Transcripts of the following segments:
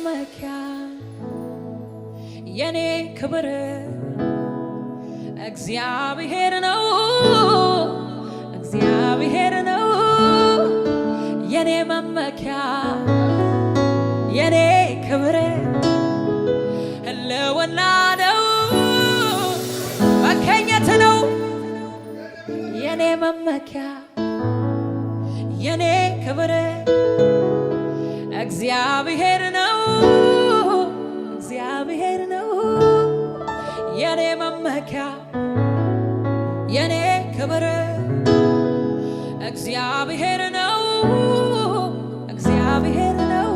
መመኪያ የኔ ክብር እግዚአብሔር ነው እግዚአብሔር ነው የኔ መመኪያ የኔ ክብር ህልውና ነው መከኘት ነው የኔ መመኪያ የኔ ክብር እግዚአብሔር ነው እግዚአብሔር ነው የኔ መመኪያ የኔ ክብር እግዚአብሔር ነው እግዚአብሔር ነው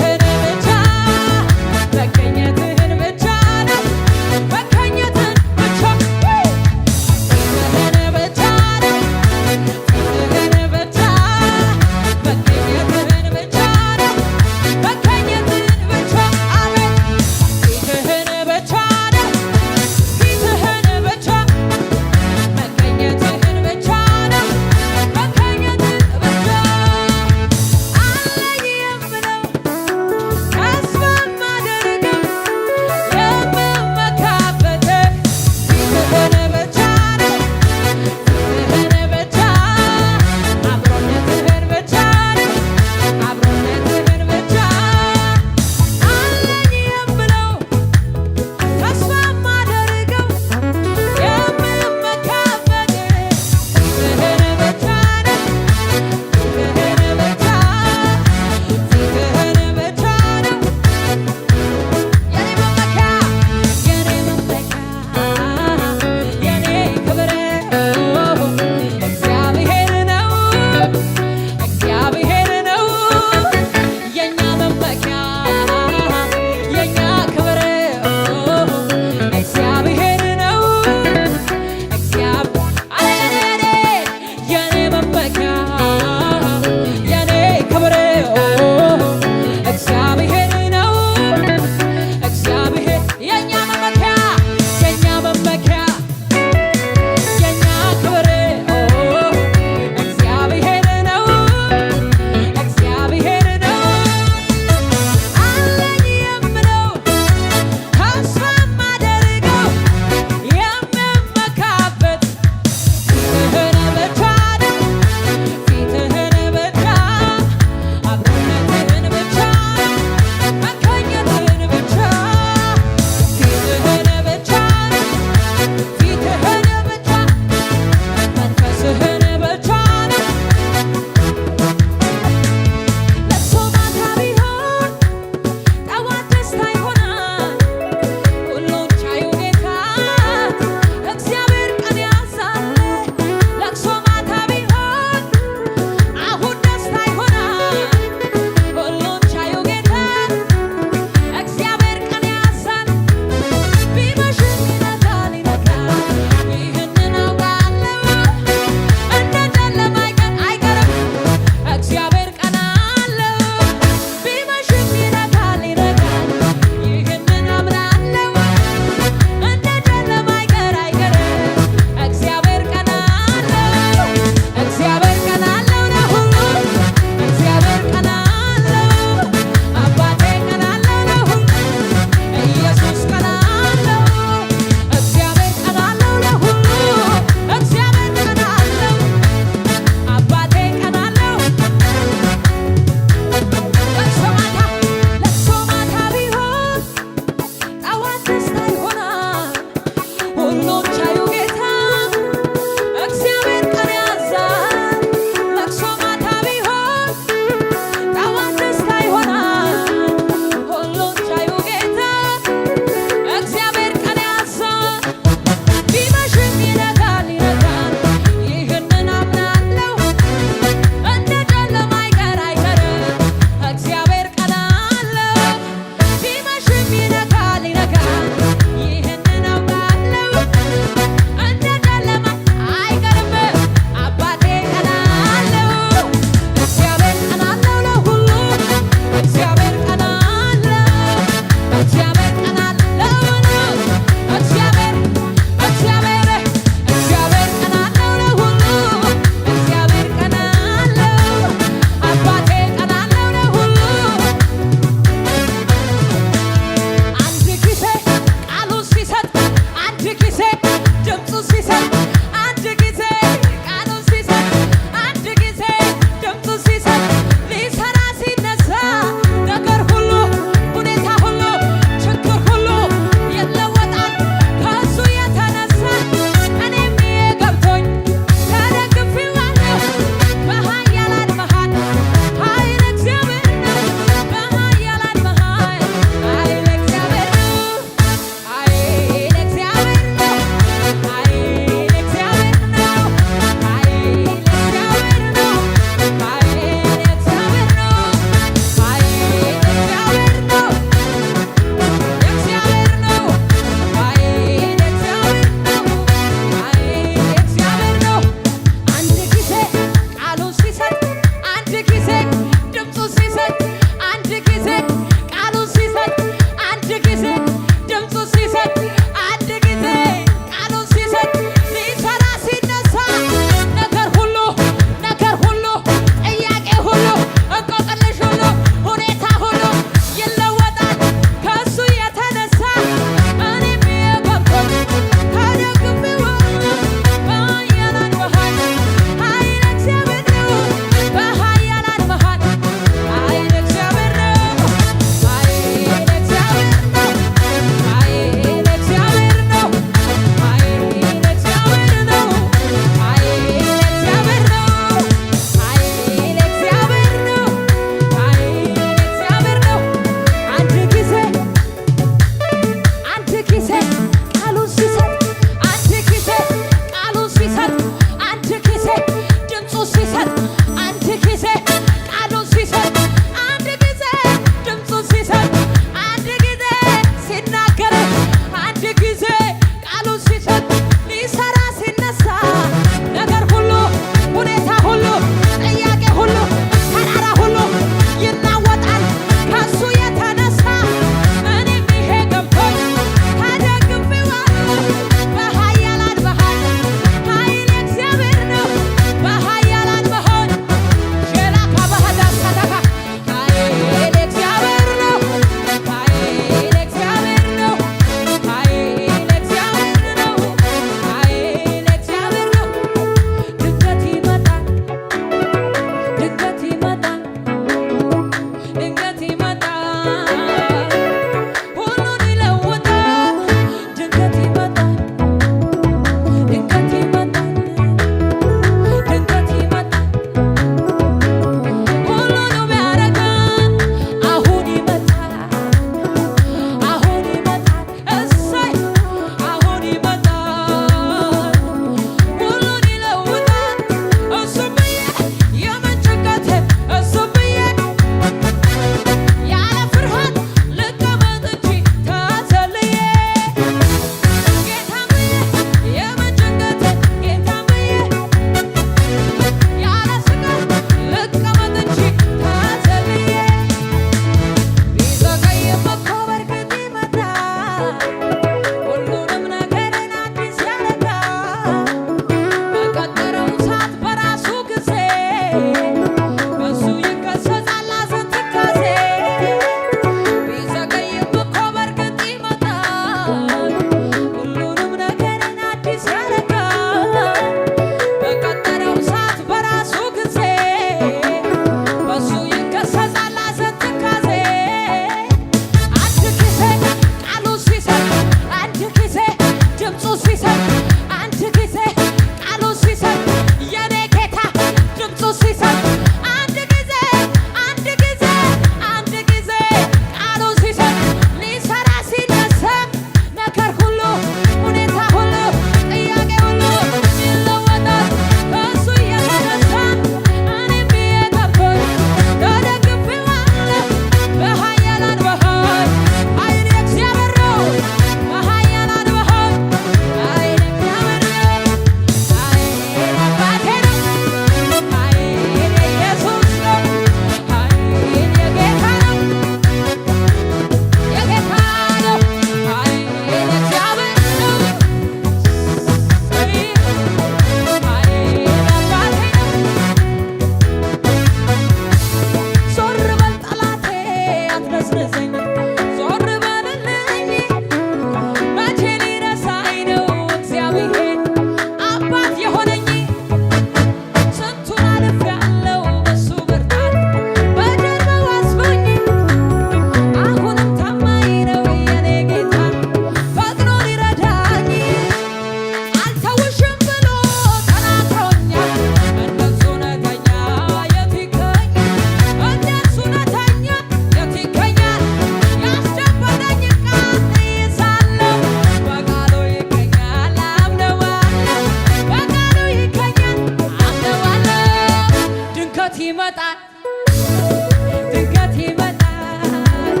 ድንገት ይመጣል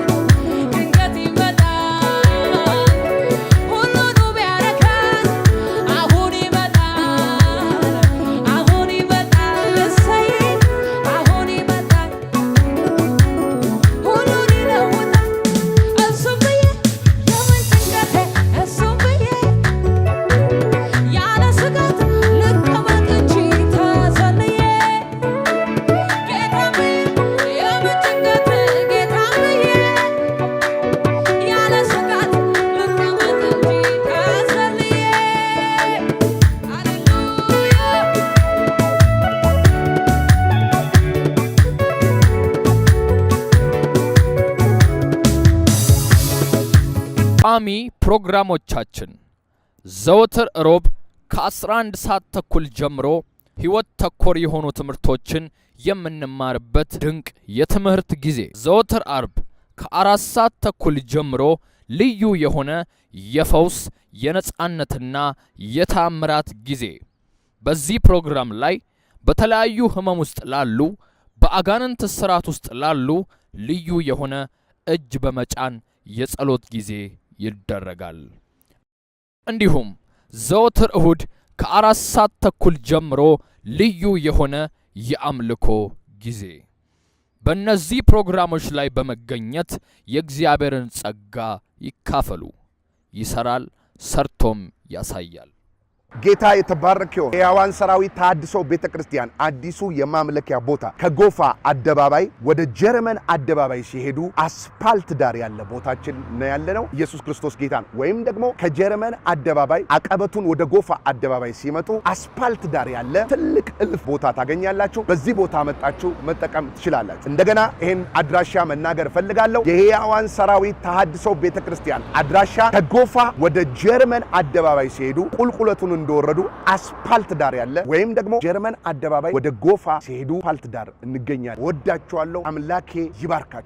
ድንገት ይመጣል ሁሉን ውብ ያረካል አሁን ይመጣል እሰይ አሁን ይመጣል ሁሉን ይለውጣል እሱም ብዬ የምን ጭንቀቴ እሱም ብዬ ያለ ስጋት ልቀመጥ እንጂ ተዘልዬ ጌታ ብዬ የምን ጭንቀቴ ጌታ ብዬ ያለ ስጋት ልቀመጥ እንጂ ተዘልዬ ሃሌሉያ ቋሚ ፕሮግራሞቻችን ዘወትር ሮብ ከ11 ሰዓት ተኩል ጀምሮ ሕይወት ተኮር የሆኑ ትምህርቶችን የምንማርበት ድንቅ የትምህርት ጊዜ። ዘወትር አርብ ከ4 ሰዓት ተኩል ጀምሮ ልዩ የሆነ የፈውስ የነጻነትና የተአምራት ጊዜ። በዚህ ፕሮግራም ላይ በተለያዩ ህመም ውስጥ ላሉ በአጋንንት ስራት ውስጥ ላሉ ልዩ የሆነ እጅ በመጫን የጸሎት ጊዜ ይደረጋል። እንዲሁም ዘወትር እሁድ ከ4 ሰዓት ተኩል ጀምሮ ልዩ የሆነ የአምልኮ ጊዜ። በእነዚህ ፕሮግራሞች ላይ በመገኘት የእግዚአብሔርን ጸጋ ይካፈሉ። ይሰራል፣ ሰርቶም ያሳያል። ጌታ የተባረከው የሕያዋን ሰራዊት ተሐድሶ ቤተክርስቲያን አዲሱ የማምለኪያ ቦታ ከጎፋ አደባባይ ወደ ጀርመን አደባባይ ሲሄዱ አስፓልት ዳር ያለ ቦታችን ነው ያለነው። ኢየሱስ ክርስቶስ ጌታ ነው። ወይም ደግሞ ከጀርመን አደባባይ አቀበቱን ወደ ጎፋ አደባባይ ሲመጡ አስፓልት ዳር ያለ ትልቅ እልፍ ቦታ ታገኛላችሁ። በዚህ ቦታ መጣችሁ መጠቀም ትችላላችሁ። እንደገና ይሄን አድራሻ መናገር ፈልጋለሁ። የሕያዋን ሰራዊት ተሐድሶ ቤተክርስቲያን አድራሻ ከጎፋ ወደ ጀርመን አደባባይ ሲሄዱ ቁልቁለቱን እንደወረዱ አስፓልት ዳር ያለ ወይም ደግሞ ጀርመን አደባባይ ወደ ጎፋ ሲሄዱ አስፓልት ዳር እንገኛለን። ወዳችኋለሁ። አምላኬ ይባርካችሁ።